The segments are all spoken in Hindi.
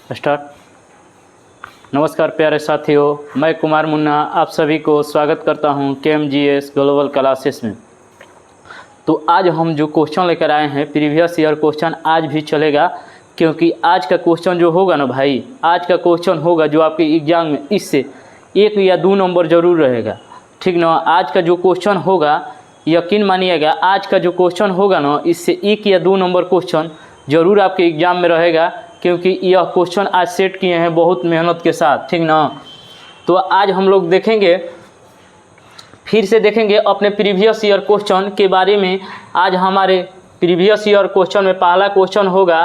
स्टार्ट। नमस्कार प्यारे साथियों, मैं कुमार मुन्ना आप सभी को स्वागत करता हूं KMGS ग्लोबल क्लासेस में। तो आज हम जो क्वेश्चन लेकर आए हैं प्रीवियस ईयर क्वेश्चन आज भी चलेगा, क्योंकि आज का क्वेश्चन जो होगा ना भाई, आज का क्वेश्चन होगा जो आपके एग्जाम में इससे 1 या 2 नंबर ज़रूर रहेगा। ठीक ना, आज का जो क्वेश्चन होगा यकीन मानिएगा, आज का जो क्वेश्चन होगा ना इससे 1 या 2 नंबर क्वेश्चन ज़रूर आपके एग्ज़ाम में रहेगा, क्योंकि यह क्वेश्चन आज सेट किए हैं बहुत मेहनत के साथ। ठीक ना, तो आज हम लोग देखेंगे, फिर से देखेंगे अपने प्रीवियस ईयर क्वेश्चन के बारे में। आज हमारे प्रीवियस ईयर क्वेश्चन में पहला क्वेश्चन होगा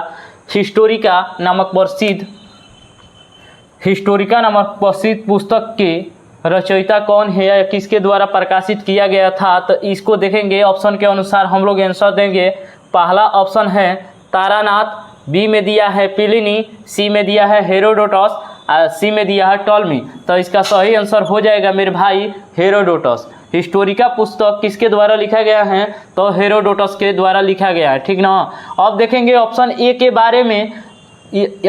हिस्टोरिका नामक प्रसिद्ध पुस्तक के रचयिता कौन है या किसके द्वारा प्रकाशित किया गया था। तो इसको देखेंगे, ऑप्शन के अनुसार हम लोग आंसर देंगे। पहला ऑप्शन है तारानाथ, बी में दिया है प्लिनी, सी में दिया है हेरोडोटस, सी में दिया है टॉलमी। तो इसका सही आंसर हो जाएगा मेरे भाई हेरोडोटस। हिस्टोरिका पुस्तक किसके द्वारा लिखा गया है? तो हेरोडोटस के द्वारा लिखा गया है। ठीक ना, अब देखेंगे ऑप्शन ए के बारे में।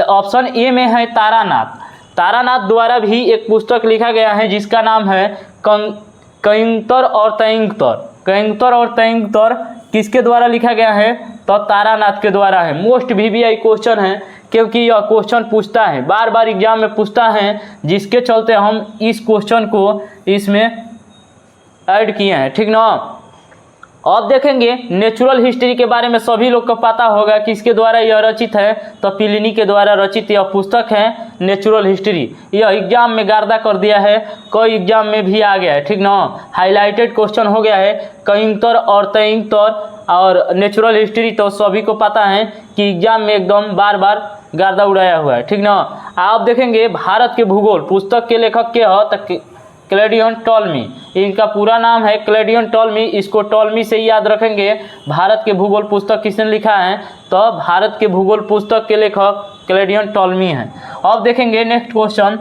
ऑप्शन ए में है तारानाथ। तारानाथ द्वारा भी एक पुस्तक लिखा गया है जिसका नाम है कयंतर और तयंतर। कयंतर और तयंतर किसके द्वारा लिखा गया है? तो तारानाथ के द्वारा है। मोस्ट VVI क्वेश्चन है, क्योंकि यह क्वेश्चन पूछता है, बार बार एग्जाम में पूछता है, जिसके चलते हम इस क्वेश्चन को इसमें ऐड किए हैं। ठीक ना, अब देखेंगे नेचुरल हिस्ट्री के बारे में। सभी लोग को पता होगा किसके द्वारा यह रचित है? तो प्लिनी के द्वारा रचित यह पुस्तक है नेचुरल हिस्ट्री। यह एग्जाम में गर्दा कर दिया है, कोई एग्जाम में भी आ गया है। ठीक ना, हाईलाइटेड क्वेश्चन हो गया है कयंतर और तयंतर और नेचुरल हिस्ट्री। तो सभी को पता है कि एग्जाम में एकदम बार बार गर्दा उड़ाया हुआ है। ठीक ना, आप देखेंगे भारत के भूगोल पुस्तक के लेखक के हो तो क्लॉडियन टॉलमी। इनका पूरा नाम है क्लॉडियन टॉलमी। इसको टॉलमी से ही याद रखेंगे। भारत के भूगोल पुस्तक किसने लिखा है? तो भारत के भूगोल पुस्तक के लेखक क्लॉडियन टॉलमी हैं। अब देखेंगे नेक्स्ट क्वेश्चन,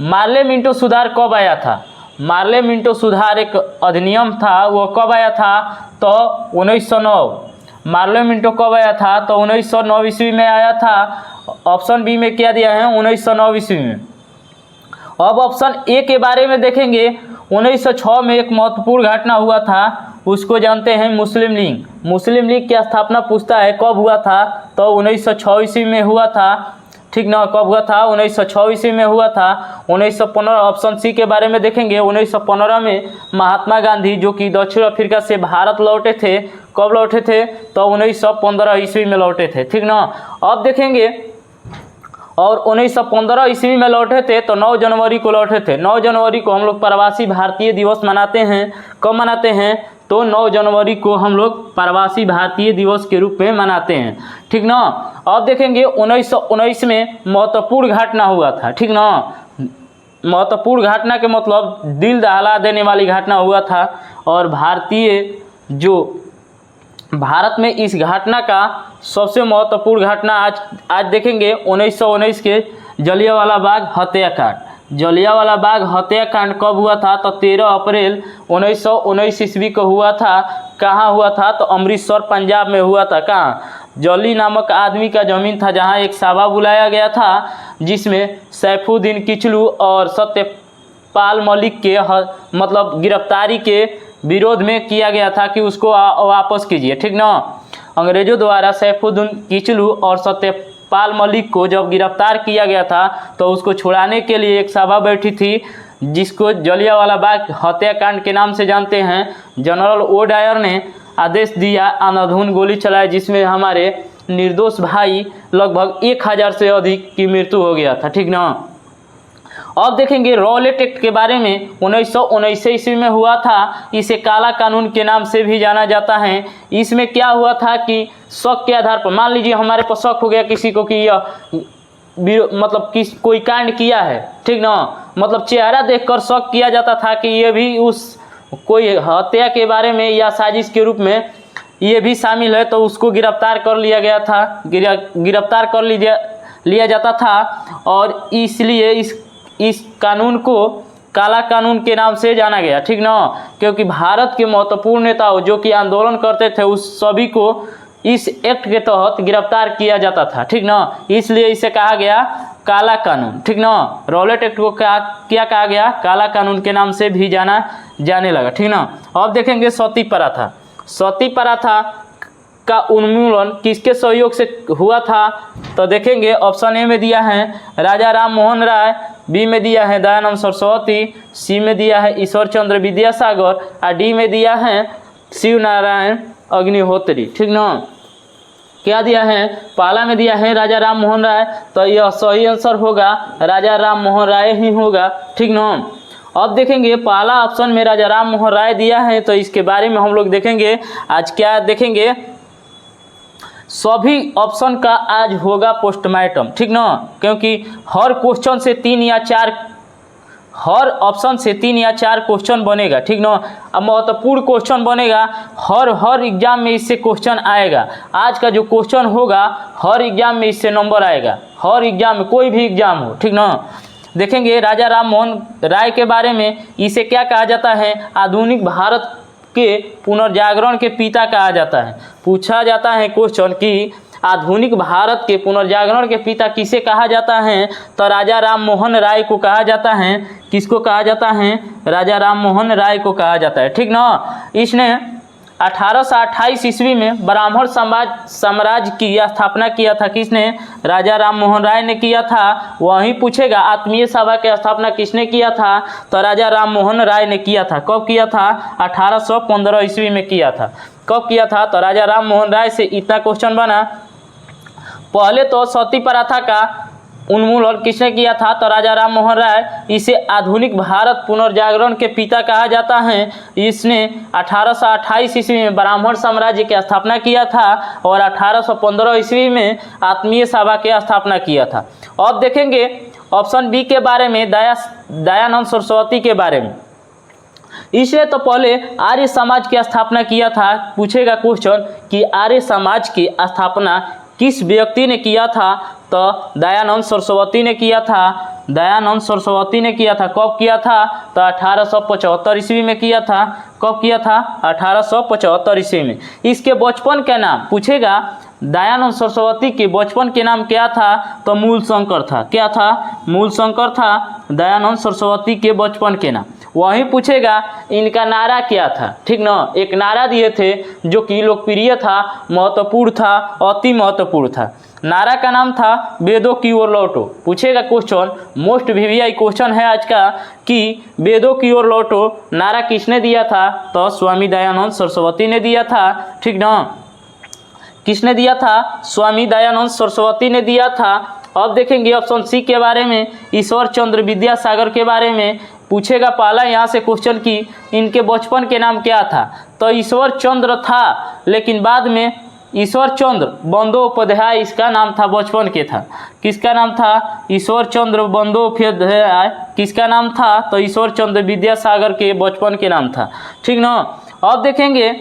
मार्ले मिंटो सुधार कब आया था? मार्ले मिंटो सुधार एक अधिनियम था, वो कब आया था? तो 1909। मार्ले मिंटो कब आया था? तो 1909 ईस्वी में आया था। ऑप्शन बी में क्या दिया है? 1909 ईस्वी में। अब ऑप्शन ए के बारे में देखेंगे। 1906 में एक महत्वपूर्ण घटना हुआ था, उसको जानते हैं मुस्लिम लीग। मुस्लिम लीग की स्थापना पूछता है कब हुआ था? तो 1906 ईस्वी में हुआ था। ठीक ना, कब हुआ था? 1906 ईस्वी में हुआ था। 1915 ऑप्शन सी के बारे में देखेंगे। 1915 में महात्मा गांधी जो कि दक्षिण अफ्रीका से भारत लौटे थे, कब लौटे थे? तो 1915 ईस्वी में लौटे थे। ठीक ना, अब देखेंगे, और 1915 ईस्वी में लौटे थे तो 9 जनवरी को लौटे थे। 9 जनवरी को हम लोग प्रवासी भारतीय दिवस मनाते हैं। कब मनाते हैं? तो 9 जनवरी को हम लोग प्रवासी भारतीय दिवस के रूप में मनाते हैं। ठीक ना, अब देखेंगे 1919 में महत्वपूर्ण घटना हुआ था। ठीक ना, महत्वपूर्ण घटना के मतलब दिल दहला देने वाली घटना हुआ था। और भारत में इस घटना का सबसे महत्वपूर्ण घटना आज देखेंगे 1919 के जलियांवाला बाग हत्याकांड। जलियांवाला बाग हत्याकांड कब हुआ था? तो 13 अप्रैल 1919 ईस्वी को हुआ था। कहाँ हुआ था? तो अमृतसर पंजाब में हुआ था। कहाँ? जली नामक आदमी का ज़मीन था, जहाँ एक सभा बुलाया गया था जिसमें सैफुद्दीन किचलू और सत्यपाल मलिक के मतलब गिरफ्तारी के विरोध में किया गया था कि उसको वापस कीजिए। ठीक ना, अंग्रेजों द्वारा सैफुद्दीन किचलू और सत्यपाल मलिक को जब गिरफ्तार किया गया था तो उसको छुड़ाने के लिए एक सभा बैठी थी, जिसको जलियांवाला बाग हत्याकांड के नाम से जानते हैं। जनरल ओ डायर ने आदेश दिया, अंधाधुंध गोली चलाई, जिसमें हमारे निर्दोष भाई लगभग 1000 से अधिक की मृत्यु हो गया था। ठीक ना, अब देखेंगे रॉलेट एक्ट के बारे में। 1919 ईस्वी में हुआ था। इसे काला कानून के नाम से भी जाना जाता है। इसमें क्या हुआ था कि शक के आधार पर, मान लीजिए हमारे पास शक हो गया किसी को कि यह मतलब कोई कांड किया है। ठीक ना, मतलब चेहरा देखकर शक किया जाता था कि ये भी उस कोई हत्या के बारे में या साजिश के रूप में ये भी शामिल है, तो उसको गिरफ्तार कर लिया गया था। गिरफ्तार कर लिया जाता था। और इसलिए इस कानून को काला कानून के नाम से जाना गया। ठीक ना, क्योंकि भारत के महत्वपूर्ण नेताओं जो कि आंदोलन करते थे उस सभी को इस एक्ट के तहत गिरफ्तार किया जाता था। ठीक ना, इसलिए इसे कहा गया काला कानून, ठीक ना। रॉलेट एक्ट को क्या कहा गया? काला कानून के नाम से भी जाना जाने लगा, ठीक ना। अब देखेंगे सती प्रथा। सती प्रथा का उन्मूलन किसके सहयोग से हुआ था? तो देखेंगे ऑप्शन ए में दिया है राजा राम मोहन राय, बी में दिया है दयानंद सरस्वती, सी में दिया है ईश्वर चंद्र विद्यासागर और डी में दिया है शिव नारायण अग्निहोत्री, ठीक ना। क्या दिया है? पहला में दिया है राजा राम मोहन राय, तो यह सही आंसर होगा राजा राम मोहन राय ही होगा, ठीक ना। अब देखेंगे पहला ऑप्शन में राजा राम मोहन राय दिया है, तो इसके बारे में हम लोग देखेंगे आज। क्या देखेंगे? सभी ऑप्शन का आज होगा पोस्टमार्टम, ठीक ना, क्योंकि हर क्वेश्चन से 3 या 4 हर ऑप्शन से 3 या 4 क्वेश्चन बनेगा, ठीक ना। अब महत्वपूर्ण क्वेश्चन बनेगा, हर एग्जाम में इससे क्वेश्चन आएगा। आज का जो क्वेश्चन होगा हर एग्जाम में इससे नंबर आएगा, हर एग्जाम में, कोई भी एग्जाम हो, ठीक ना। देखेंगे राजा राम मोहन राय के बारे में, इसे क्या कहा जाता है? आधुनिक भारत के पुनर्जागरण के पिता कहा जाता है। पूछा जाता है क्वेश्चन कि आधुनिक भारत के पुनर्जागरण के पिता किसे कहा जाता है? तो राजा राम मोहन राय को कहा जाता है। किसको कहा जाता है? राजा राम मोहन राय को कहा जाता है, ठीक ना। इसने 1828 ईस्वी में ब्राह्मण साम्राज्य की स्थापना किया था। किसने? राजा राम मोहन राय ने किया था। वहीं पूछेगा आत्मीय सभा की स्थापना किसने किया था? तो राजा राम मोहन राय ने किया था। कब किया था? 1815 ईस्वी में किया था। कब किया था? तो राजा राम मोहन राय से इतना क्वेश्चन बना। पहले तो सती प्रथा का उन्मूलन किसने किया था? तो राजा राम मोहन राय। इसे आधुनिक भारत पुनर्जागरण के पिता कहा जाता है। इसने 1828 ईस्वी में ब्राह्मण साम्राज्य की स्थापना किया था और 1815 ईस्वी में आत्मीय सभा की स्थापना किया था। अब देखेंगे ऑप्शन बी के बारे में, दयानंद सरस्वती के बारे में। इसने तो पहले आर्य समाज की स्थापना किया था। पूछेगा क्वेश्चन कि आर्य समाज की स्थापना किस व्यक्ति ने किया था? तो दयानंद सरस्वती ने किया था। दयानंद सरस्वती ने किया था। कब किया था? तो 1875 ईस्वी में किया था। कब किया था? 1875 ईस्वी में। इसके बचपन का नाम पूछेगा, दयानंद सरस्वती के बचपन के नाम क्या था? तो मूलशंकर था। क्या था? मूलशंकर था दयानंद सरस्वती के बचपन के नाम। वहीं पूछेगा इनका नारा क्या था, ठीक ना। एक नारा दिए थे जो कि लोकप्रिय था, महत्वपूर्ण था, अति महत्वपूर्ण था। नारा का नाम था वेदों की ओर लौटो। पूछेगा क्वेश्चन, मोस्ट वीवीआई क्वेश्चन है आज का कि वेदों की ओर लौटो नारा किसने दिया था? तो स्वामी दयानंद सरस्वती ने दिया था, ठीक ना। किसने दिया था? स्वामी दयानंद सरस्वती ने दिया था। अब देखेंगे ऑप्शन सी के बारे में, ईश्वर चंद्र विद्यासागर के बारे में। पूछेगा पहला यहाँ से क्वेश्चन कि इनके बचपन के नाम क्या था? तो ईश्वर चंद्र था, लेकिन बाद में ईश्वर चंद्र बंदोपाध्याय इसका नाम था, बचपन के था। किसका नाम था? ईश्वर चंद्र बंदोपाध्याय किसका नाम था? तो ईश्वर चंद्र विद्यासागर के बचपन के नाम था, ठीक ना। अब देखेंगे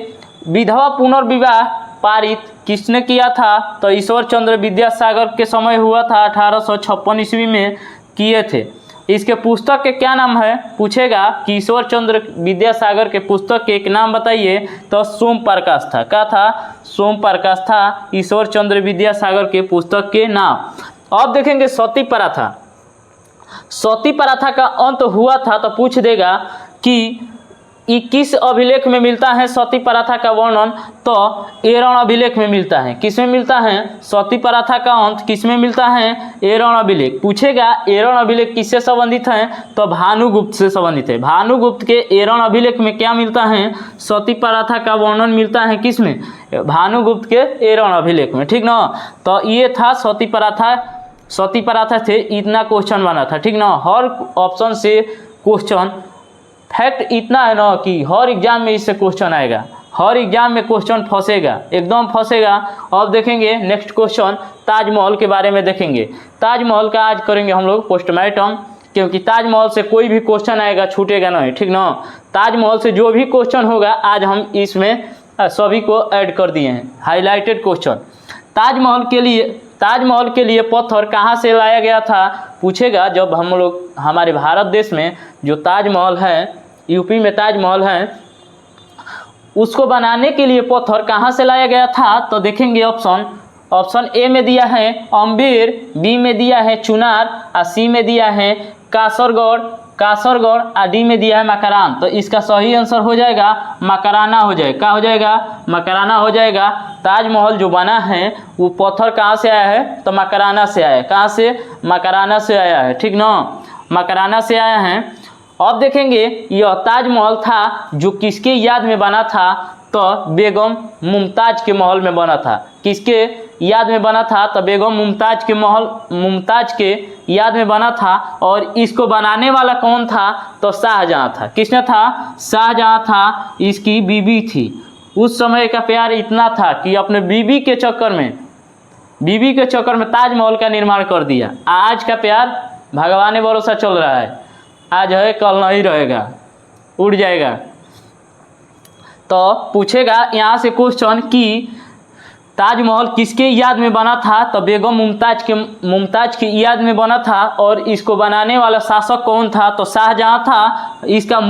विधवा पुनर्विवाह पारित किसने किया था? तो ईश्वर चंद्र विद्यासागर के समय हुआ था, 1856 ईस्वी में किए थे। इसके पुस्तक के क्या नाम है? पूछेगा कि ईश्वर चंद्र विद्यासागर के पुस्तक के एक नाम बताइए। तो सोम प्रकाश था। क्या था? सोम प्रकाश था ईश्वर चंद्र विद्यासागर के पुस्तक के नाम। अब देखेंगे सती प्रथा। सती प्रथा का अंत हुआ था, तो पूछ देगा कि किस अभिलेख में मिलता है सती प्रथा का वर्णन? तो एरण अभिलेख में मिलता है। किस में मिलता है? सती प्रथा का अंत किस में मिलता है? एरण अभिलेख। पूछेगा एरण अभिलेख किससे संबंधित है? तो भानुगुप्त से संबंधित है। भानुगुप्त के एरण अभिलेख में क्या मिलता है? सती प्रथा का वर्णन मिलता है। किस में? भानुगुप्त के एरण अभिलेख में, ठीक ना। तो ये था सती प्रथा। सती प्रथा से इतना क्वेश्चन बना था, ठीक ना। हर ऑप्शन से क्वेश्चन, फैक्ट इतना है ना कि हर एग्जाम में इससे क्वेश्चन आएगा, हर एग्जाम में क्वेश्चन फंसेगा, एकदम फंसेगा। अब देखेंगे नेक्स्ट क्वेश्चन ताजमहल के बारे में देखेंगे। ताजमहल का आज करेंगे हम लोग पोस्टमार्टम, क्योंकि ताजमहल से कोई भी क्वेश्चन आएगा छूटेगा नहीं, ठीक ना। ताजमहल से जो भी क्वेश्चन होगा आज हम इसमें सभी को ऐड कर दिए हैं, हाईलाइटेड क्वेश्चन। ताजमहल के लिए पत्थर कहाँ से लाया गया था? पूछेगा जब हम लोग हमारे भारत देश में जो ताजमहल है, यूपी में ताजमहल है, उसको बनाने के लिए पत्थर कहाँ से लाया गया था? तो देखेंगे ऑप्शन ऑप्शन ए में दिया है अम्बेर, बी में दिया है चुनार, और सी में दिया है कासरगढ़, और डी में दिया है मकरान। तो इसका सही आंसर हो जाएगा मकराना हो जाएगा। क्या हो जाएगा? मकराना हो जाएगा। ताजमहल जो बना है वो पत्थर कहाँ से आया है? तो मकराना से आया है। कहाँ से? मकराना से आया है, ठीक ना, मकराना से आया है। अब देखेंगे यह ताजमहल था जो किसके याद में बना था? तो बेगम मुमताज के महल में बना था। किसके याद में बना था? तो बेगम मुमताज के याद में बना था। और इसको बनाने वाला कौन था? तो शाहजहां था। किसने था? शाहजहां था, इसकी बीबी थी। उस समय का प्यार इतना था कि अपने बीबी के चक्कर में ताजमहल का निर्माण कर दिया। आज का प्यार भगवान भरोसा चल रहा है, आज है कल नहीं रहेगा, उड़ जाएगा। तो पूछेगा यहाँ से क्वेश्चन कि ताजमहल किसके याद में बना था? तो बेगम मुमताज की याद में बना था। और इसको बनाने वाला शासक कौन था? तो शाहजहां था। इसका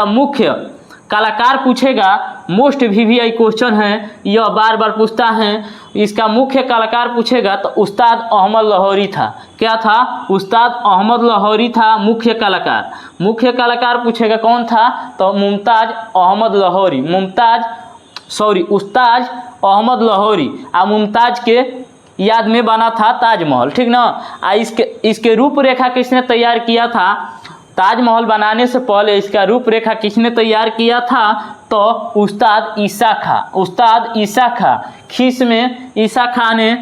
मुख्य कलाकार पूछेगा। मोस्ट वीवीआई क्वेश्चन है, यह बार बार पूछता है। इसका मुख्य कलाकार पूछेगा तो उस्ताद अहमद लाहौरी था। क्या था? उस्ताद अहमद लाहौरी था मुख्य कलाकार। मुख्य कलाकार पूछेगा कौन था? तो उस्ताद अहमद लाहौरी। मुमताज के याद में बना था ताजमहल, ठीक ना। इसके रूपरेखा किसने तैयार किया था? ताजमहल बनाने से पहले इसका रूपरेखा किसने तैयार किया था? तो उस्ताद ईसा खां। खीस में ईसा खां ने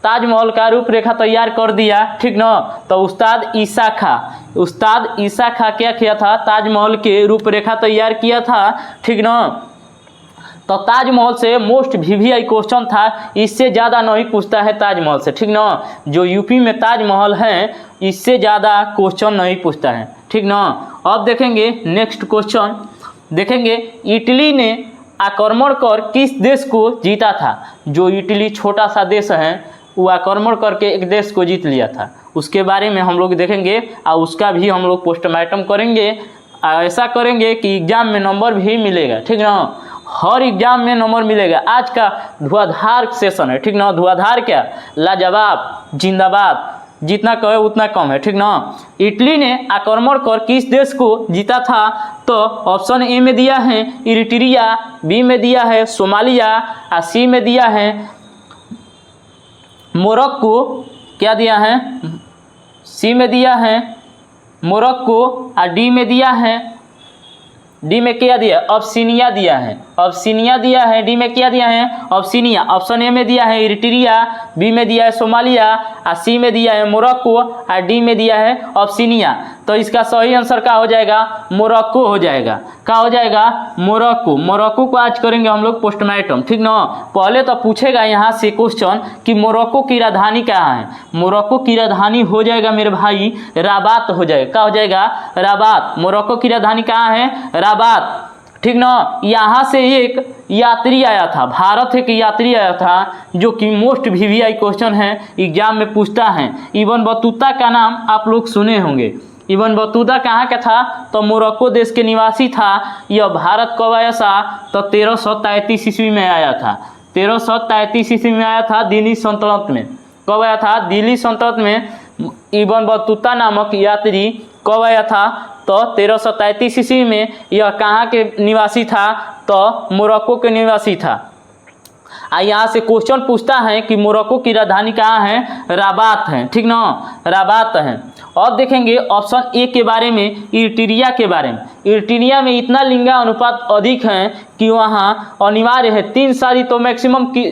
ताजमहल का रूपरेखा तैयार कर दिया, ठीक ना। तो उस्ताद ईसा खां क्या किया था? ताजमहल के रूपरेखा तैयार किया था, ठीक ना। तो ताजमहल से मोस्ट वीवीआई क्वेश्चन था, इससे ज़्यादा नहीं पूछता है ताजमहल से, ठीक ना। जो यूपी में ताजमहल है इससे ज़्यादा क्वेश्चन नहीं पूछता है, ठीक ना। अब देखेंगे नेक्स्ट क्वेश्चन, देखेंगे इटली ने आक्रमण कर किस देश को जीता था? जो इटली छोटा सा देश है वो आक्रमण करके एक देश को जीत लिया था, उसके बारे में हम लोग देखेंगे और उसका भी हम लोग पोस्टमार्टम करेंगे। ऐसा करेंगे कि एग्जाम में नंबर भी मिलेगा, ठीक ना। हर एग्जाम में नंबर मिलेगा। आज का धुआंधार सेशन है, ठीक ना। धुआंधार क्या? लाजवाब, जिंदाबाद, जितना कहे उतना कम है, ठीक ना। इटली ने आक्रमण कर किस देश को जीता था? तो ऑप्शन ए में दिया है इरिट्रिया, बी में दिया है सोमालिया, और सी में दिया है मोरक्को। क्या दिया है? सी में दिया है मोरक्को, और डी में दिया है, डी में क्या दिया? अब्सिनिया दिया है। अब्सिनिया दिया है। डी में क्या दिया है? अब्सिनिया। ऑप्शन ए में दिया है इरिट्रिया, बी में दिया है सोमालिया, और सी में दिया है मोरक्को, और डी में दिया है अब्सिनिया। तो इसका सही आंसर क्या हो जाएगा? मोरक्को हो जाएगा। क्या हो जाएगा? मोरक्को। मोरक्को को आज करेंगे हम लोग पोस्टमार्टम, ठीक ना। पहले तो पूछेगा यहाँ से क्वेश्चन कि मोरक्को की राजधानी कहाँ है? मोरक्को की राजधानी हो जाएगा मेरे भाई राबात हो जाएगा। क्या हो जाएगा? राबात। मोरक्को की राजधानी कहाँ है? राबात, ठीक ना। यहाँ से एक यात्री आया था, भारत एक यात्री आया था, जो कि मोस्ट वीवीआई क्वेश्चन है, एग्जाम में पूछता है। इब्न बतूता का नाम आप लोग सुने होंगे। इब्न बतूता कहाँ का था? तो मोरक्को देश के निवासी था। यह भारत कब आया था? तो 1333 ईस्वी में आया था। 1333 ईस्वी में आया था दिल्ली सल्तनत में। कब आया था? दिल्ली सल्तनत में इब्न बतूता नामक यात्री कब आया था? तो 1333 ईस्वी में। यह कहाँ के निवासी था? तो मोरक्को के निवासी था। यहाँ से क्वेश्चन पूछता है कि मोरक्को की राजधानी कहाँ है? राबात है, ठीक ना, राबात है। अब देखेंगे ऑप्शन ए के बारे में, इरिट्रिया के बारे में। इरिट्रिया में इतना लिंगा अनुपात अधिक है कि वहाँ अनिवार्य है 3 शादी तो मैक्सिमम की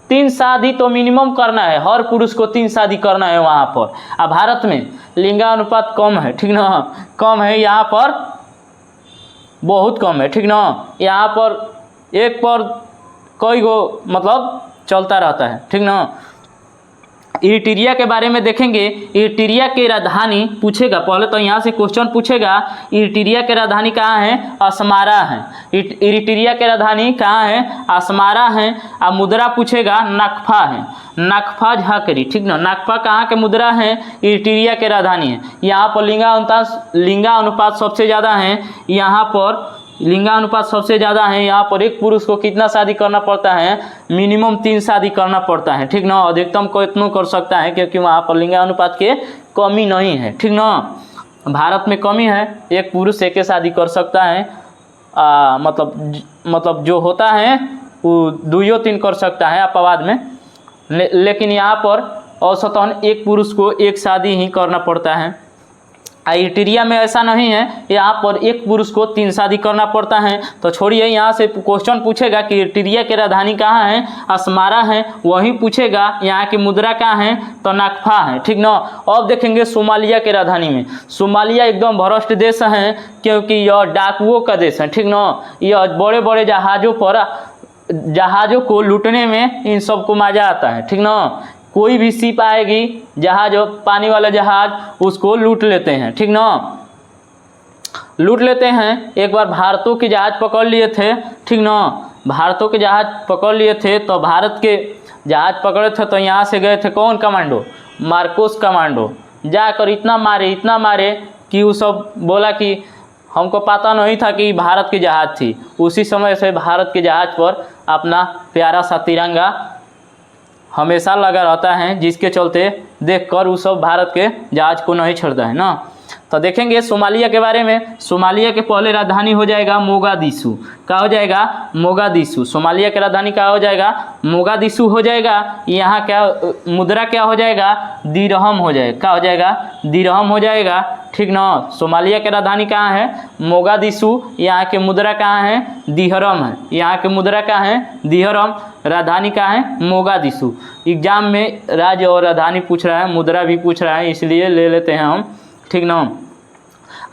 3 शादी तो मिनिमम करना है, हर पुरुष को 3 शादी करना है वहाँ पर। अब भारत में लिंगानुपात कम है, ठीक ना, कम है, यहाँ पर बहुत कम है, ठीक ना। यहाँ पर एक पर कई गो मतलब चलता रहता है, ठीक ना। इरिट्रिया के बारे में देखेंगे। इरिट्रिया की राजधानी पूछेगा, पहले तो यहाँ से क्वेश्चन पूछेगा इरिट्रिया की राजधानी कहाँ है? अस्मारा है। इरिट्रिया की राजधानी कहाँ है? अस्मारा है। अब मुद्रा पूछेगा, नाकफा है, नाकफा झाकरी, ठीक ना। नाकफा कहाँ के मुद्रा है? इरिट्रिया की राजधानी है। यहाँ पर लिंगा अनुपात सबसे ज़्यादा है। यहाँ पर लिंगानुपात सबसे ज़्यादा है। यहाँ पर एक पुरुष को कितना शादी करना पड़ता है, मिनिमम 3 शादी करना पड़ता है, ठीक ना। अधिकतम को इतना कर सकता है क्योंकि वहाँ पर लिंगानुपात के कमी नहीं है, ठीक ना। भारत में कमी है, एक पुरुष एक शादी कर सकता है, मतलब जो होता है वो 2-3 कर सकता है अपवाद में, लेकिन यहाँ पर औसतन एक पुरुष को एक शादी ही करना पड़ता है। इरिट्रिया में ऐसा नहीं है, यहाँ पर एक पुरुष को 3 शादी करना पड़ता है। तो छोड़िए, यहाँ से क्वेश्चन पूछेगा कि इरिट्रिया की राजधानी कहाँ है, अस्मारा है, वही पूछेगा। यहाँ की मुद्रा कहाँ है, तो नाकफा है, ठीक ना। अब देखेंगे सोमालिया के राजधानी में। सोमालिया एकदम भ्रष्ट देश है क्योंकि यह डाकुओं का देश है, ठीक ना। यह बड़े बड़े जहाज़ों को लूटने में इन सबको मजा आता है, ठीक ना। कोई भी शिप आएगी, जहाज, पानी वाला जहाज, उसको लूट लेते हैं, ठीक ना, लूट लेते हैं। एक बार भारतों के जहाज पकड़ लिए थे, ठीक ना, भारतों के जहाज पकड़ लिए थे। तो भारत के जहाज पकड़े थे तो यहाँ से गए थे कौन कमांडो, मार्कोस कमांडो, जाकर इतना मारे कि वो सब बोला कि हमको पता नहीं था कि भारत की जहाज थी। उसी समय से भारत के जहाज पर अपना प्यारा सा तिरंगा हमेशा लगा रहता है, जिसके चलते देखकर वो सब भारत के जहाज को नहीं छोड़ता है ना। तो देखेंगे सोमालिया के बारे में। सोमालिया के पहले राजधानी हो जाएगा मोगादिशु। क्या हो जाएगा, मोगादिशु। सोमालिया की राजधानी क्या हो जाएगा, मोगादिशु हो जाएगा। यहाँ क्या मुद्रा क्या हो जाएगा, दिरहम हो जाएगा। क्या हो जाएगा, दिरहम हो जाएगा, ठीक ना। सोमालिया की राजधानी कहाँ है, मोगादिशु। यहाँ के मुद्रा कहाँ है, दिहरम है। यहाँ के मुद्रा कहाँ है, दिहरम। राजधानी कहाँ है, मोगादिशु। एग्जाम में राज्य और राजधानी पूछ रहा है, मुद्रा भी पूछ रहा है, इसलिए ले लेते हैं हम, ठीक ना।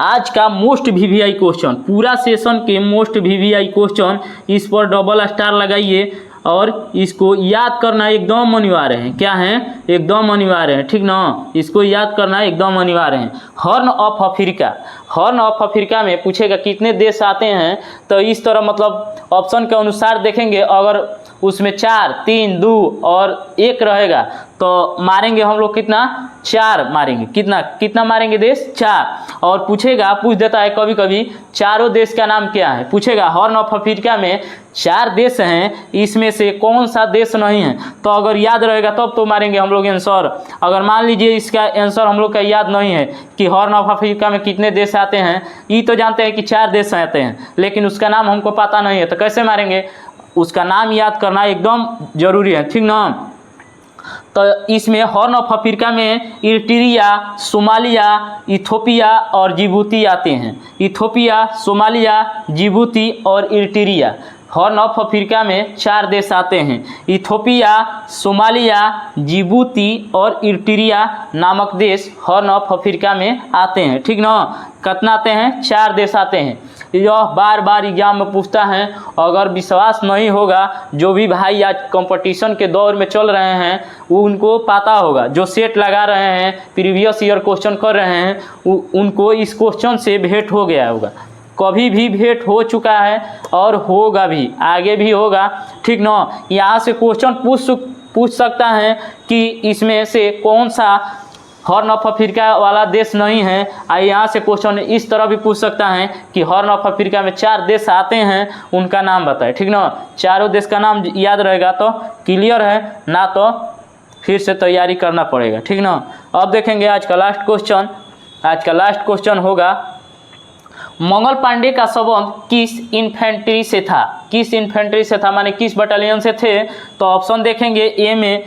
आज का मोस्ट वीवीआई क्वेश्चन, पूरा सेशन के मोस्ट वीवीआई क्वेश्चन, इस पर डबल स्टार लगाइए और इसको याद करना एकदम अनिवार्य है। क्या है, एकदम अनिवार्य है, ठीक ना। इसको याद करना एकदम अनिवार्य है। Horn of Africa, horn of Africa में पूछेगा कितने देश आते हैं। तो इस तरह मतलब ऑप्शन के अनुसार देखेंगे, अगर उसमें 4, 3, 2 और 1 रहेगा तो मारेंगे हम लोग कितना, 4 मारेंगे। कितना मारेंगे देश, 4। और पूछ देता है कभी कभी चारों देश का नाम क्या है, पूछेगा। हॉर्न ऑफ अफ्रीका में 4 देश हैं, इसमें से कौन सा देश नहीं है। तो अगर याद रहेगा तब तो मारेंगे हम लोग आंसर। अगर मान लीजिए इसका आंसर हम लोग का याद नहीं है कि हॉर्न ऑफ अफ्रीका में कितने देश आते हैं, ये तो जानते हैं कि 4 देश आते हैं, लेकिन उसका नाम हमको पता नहीं है, तो कैसे मारेंगे। उसका नाम याद करना एकदम जरूरी है, ठीक ना। तो इसमें हॉर्न ऑफ अफ्रीका में इरिट्रिया, सोमालिया, इथियोपिया और जिबूती आते हैं। इथियोपिया, सोमालिया, जिबूती और इरिट्रिया। हॉर्न ऑफ अफ्रीका में 4 देश आते हैं, इथियोपिया, सोमालिया, जिबूती और इरिट्रिया नामक देश हॉर्न ऑफ अफ्रीका में आते हैं, ठीक ना। कितना आते हैं, 4 देश आते हैं। यह बार बार एग्जाम में पूछता है। अगर विश्वास नहीं होगा, जो भी भाई आज कंपटीशन के दौर में चल रहे हैं वो उनको पता होगा, जो सेट लगा रहे हैं, प्रीवियस ईयर क्वेश्चन कर रहे हैं, उनको इस क्वेश्चन से भेंट हो गया होगा। कभी भी भेंट हो चुका है और होगा भी, आगे भी होगा, ठीक ना। यहाँ से क्वेश्चन पूछ सकता है कि इसमें से कौन सा हॉर्न ऑफ अफ्रीका वाला देश नहीं है। यहाँ से क्वेश्चन इस तरह भी पूछ सकता है कि हॉर्न ऑफ अफ्रीका में 4 देश आते हैं, उनका नाम बताए, ठीक ना। चारों देश का नाम याद रहेगा तो क्लियर है, ना तो फिर से तैयारी करना पड़ेगा, ठीक ना। अब देखेंगे आज का लास्ट क्वेश्चन। आज का लास्ट क्वेश्चन होगा, मंगल पांडे का संबंध किस इन्फेंट्री से था। किस इन्फेंट्री से था माने किस बटालियन से थे। तो ऑप्शन देखेंगे, ए में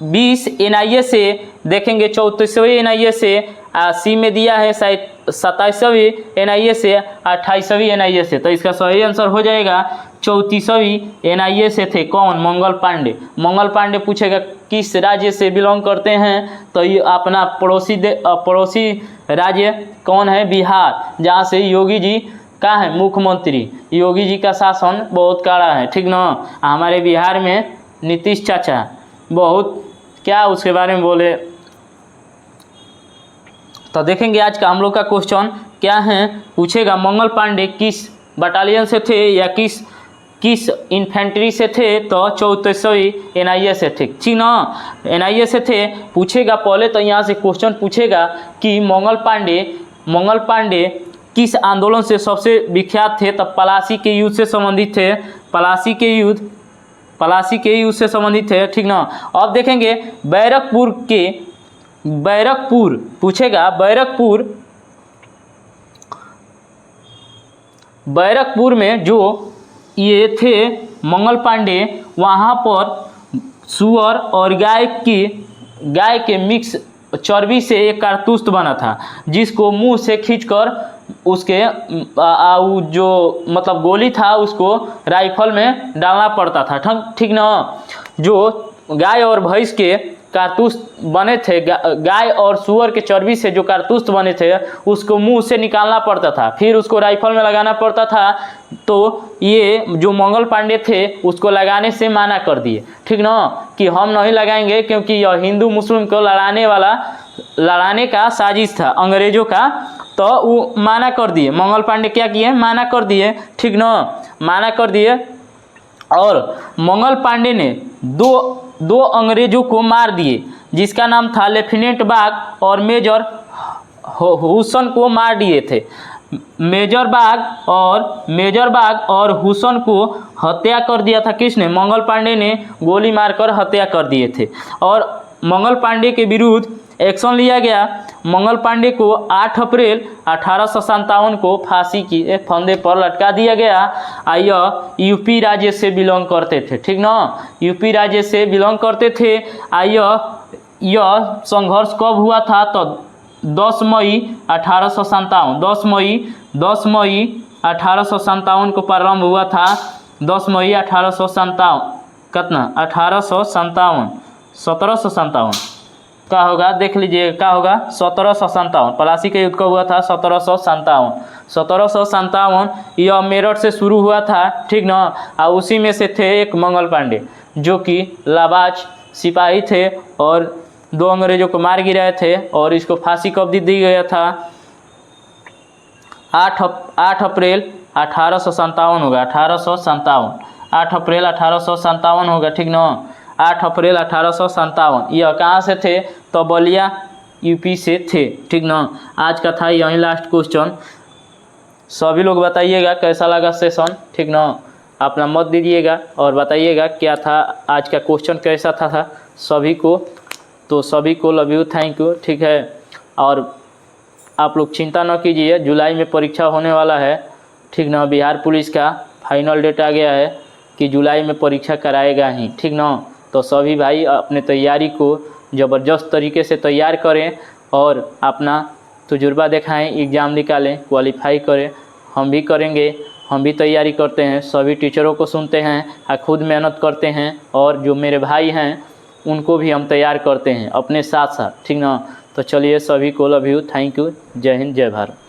20 NIA से, देखेंगे 34वीं NIA से, सी में दिया है 27वीं NIA से, 28वीं NIA से। तो इसका सही आंसर हो जाएगा 34वीं NIA से थे। कौन, मंगल पांडे। मंगल पांडे पूछेगा किस राज्य से बिलोंग करते हैं, तो ये अपना पड़ोसी राज्य कौन है, बिहार, जहाँ से योगी जी का है मुख्यमंत्री। योगी जी का शासन बहुत कड़ा है, ठीक ना। हमारे बिहार में नीतीश चाचा बहुत क्या उसके बारे में बोले। तो देखेंगे आज का हम लोग का क्वेश्चन क्या है, पूछेगा मंगल पांडे किस बटालियन से थे या किस इन्फेंट्री से थे। तो 34वीं NIA से थे, ठीक ना, NIA से थे। पूछेगा पहले तो यहाँ से क्वेश्चन पूछेगा कि मंगल पांडे किस आंदोलन से सबसे विख्यात थे? तब पलासी के युद्ध से संबंधित थे। पलासी के युद्ध से संबंधित थे, ठीक ना। अब देखेंगे बैरकपुर पूछेगा, बैरकपुर में जो ये थे मंगल पांडे, वहाँ पर सुअर और गाय के मिक्स चर्बी से एक कारतूस बना था, जिसको मुंह से खींचकर उसके जो मतलब गोली था उसको राइफल में डालना पड़ता था, ठीक ना। जो गाय और भैंस के कारतूस बने थे, गाय और सुअर के चर्बी से जो कारतूस बने थे उसको मुंह से निकालना पड़ता था, फिर उसको राइफल में लगाना पड़ता था। तो ये जो मंगल पांडे थे उसको लगाने से माना कर दिए, ठीक ना, कि हम नहीं लगाएंगे क्योंकि यह हिंदू मुस्लिम को लड़ाने का साजिश था अंग्रेजों का। तो वो माना कर दिए, मंगल पांडे क्या किए, माना कर दिए, ठीक ना, माना कर दिए। और मंगल पांडे ने दो अंग्रेजों को मार दिए, जिसका नाम था लेफ्टिनेंट बाग और मेजर हुसन को मार दिए थे। मेजर बाग और हुसन को हत्या कर दिया था किसने? मंगल पांडे ने गोली मारकर हत्या कर दिए थे। और मंगल पांडे के विरुद्ध एक्शन लिया गया। मंगल पांडे को 8 अप्रैल 1857 को फांसी की फंदे पर लटका दिया गया। यह यूपी राज्य से बिलोंग करते थे, ठीक ना, यूपी राज्य से बिलोंग करते थे। यह संघर्ष कब हुआ था? तो 10 मई 1857 को प्रारंभ हुआ था। 10 मई 1857 कितना? 1757 का होगा, देख लीजिए क्या होगा, 1757। पलासी के युद्ध कब हुआ था? 1757। यह मेरठ से शुरू हुआ था, ठीक ना। और उसी में से थे एक मंगल पांडे, जो कि लाबाज सिपाही थे और 2 अंग्रेजों को मार गिराए थे। और इसको फांसी कब दी गया था? 8 अप्रैल 1857 होगा, 8 अप्रैल 1857 होगा, ठीक ना, 8 अप्रैल 1857। यह कहाँ से थे? तो बलिया यूपी से थे, ठीक ना। आज का था यही लास्ट क्वेश्चन। सभी लोग बताइएगा कैसा लगा सेशन, ठीक ना, अपना मत दीजिएगा और बताइएगा क्या था आज का क्वेश्चन, कैसा था सभी को। तो सभी को लव यू, थैंक यू, ठीक है। और आप लोग चिंता न कीजिए, जुलाई में परीक्षा होने वाला है, ठीक ना। बिहार पुलिस का फाइनल डेट आ गया है कि जुलाई में परीक्षा कराएगा ही, ठीक ना। तो सभी भाई अपने तैयारी को ज़बरदस्त तरीके से तैयार करें और अपना तजुर्बा दिखाएं, एग्ज़ाम निकालें, क्वालिफाई करें। हम भी करेंगे, हम भी तैयारी करते हैं, सभी टीचरों को सुनते हैं और खुद मेहनत करते हैं। और जो मेरे भाई हैं उनको भी हम तैयार करते हैं अपने साथ साथ, ठीक ना। तो चलिए, सभी को लव यू, थैंक यू, जय हिंद, जय भारत।